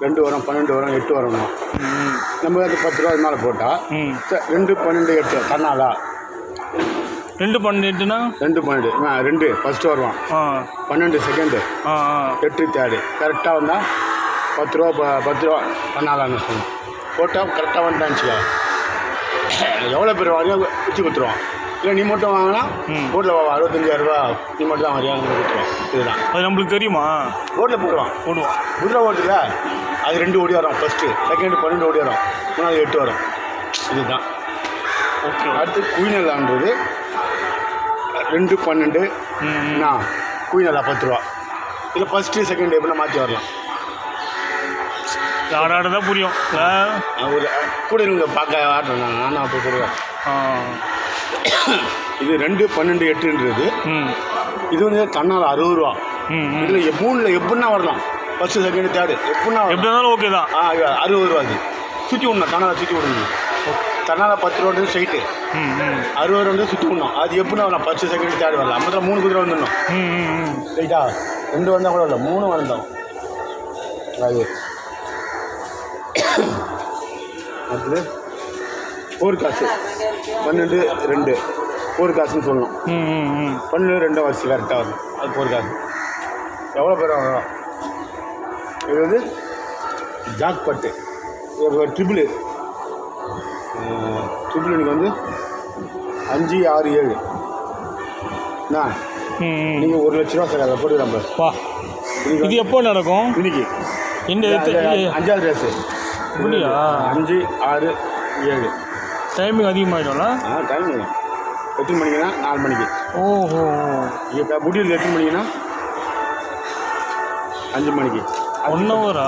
2 வரும் 12 வரும் 8 வரணும். நம்ம வந்து 10 ரூபா மேலே போட்டால் 2 12 8 கர்நாடகா 2 12 8னா 2 12 2 ஃபஸ்ட்டு வருவான் 12 செகண்டு 8 தேர்டு கரெக்டாக வந்தால் 10 ரூபா 10 ரூபா கர்நாடகான்னு சொல்லணும். போட்டால் கரெக்டாக வந்துட்டான்னுச்சுக்கா எவ்வளோ பேர் வாங்கியோ வச்சு கொடுத்துருவான். இல்லை நீ மட்டும் வாங்கினா ரோட்டில் 65,000 நீ மட்டும் தான் வரியான்னு கொடுத்துருவான். இதுதான் அது நம்மளுக்கு தெரியுமா? ரோட்டில் போடுவான் குதிரை ஓட்டுல அது 2 ஓடி வரும். ஃபஸ்ட்டு செகண்டு 12 ஓடி வரும். 3வது 8 வரும். இதுதான் ஓகே. அடுத்து குயினலான்றது 2 12 குயினலா 10 ரூபா. இல்லை ஃபஸ்ட்டு செகண்டு எப்படின்னா மாற்றி வரலாம். ஆடாட தான் புரியும். ஒரு கூட இவங்க பார்க்க ஆடுறேன் நானும் அப்போ போடுவேன். இது 2 12 8ன்றது இது வந்து தன்னால் 60 ரூபா. இதில் 3ல் எப்படின்னா வரலாம். ஃபஸ்ட்டு செகண்டு தேர்டு எப்படின்னா எப்படி இருந்தாலும் ஓகே தான். 60 ரூபா. அது சுற்றி விடணும். தன்னால் சுற்றி விடணும். தன்னால் 10 ரூபா ஸ்ட்ரைட்டு 60 ரூபா சுற்றி விடணும். அது எப்படின்னா வரலாம். ஃபஸ்ட்டு செகண்டு தேர்டு வரலாம். மொத்தம் 3 குதிரை வந்துடணும். ரைட்டா 2 வந்தால் கூட இல்லை 3 வந்தோம். அது அடுத்தது 4 காசு 12 2 4 காசுன்னு சொல்லணும். 12 2 வருஷம் கரெக்டாக வரும். அது 4 காசு. எவ்வளோ பேர் வரும்? இது வந்து ஜாக் பட்டு ட்ரிபிள் எனக்கு வந்து 5 6 7 நீங்கள் 1 லட்ச ரூபா சார் அதை போட்டு நம்ம இது எப்போ நடக்கும்? இன்னைக்கு இந்த 5வது ரேஸு. 5 6 7 டைமிங் அதிகமாகிடும்ல? டைமிங் எத்தனை மணிக்குன்னா 4 மணிக்கு. ஓஹோ. இப்போ முடியல எத்தனை மணிக்குன்னா 5 மணிக்கு. 1 ஹவரா?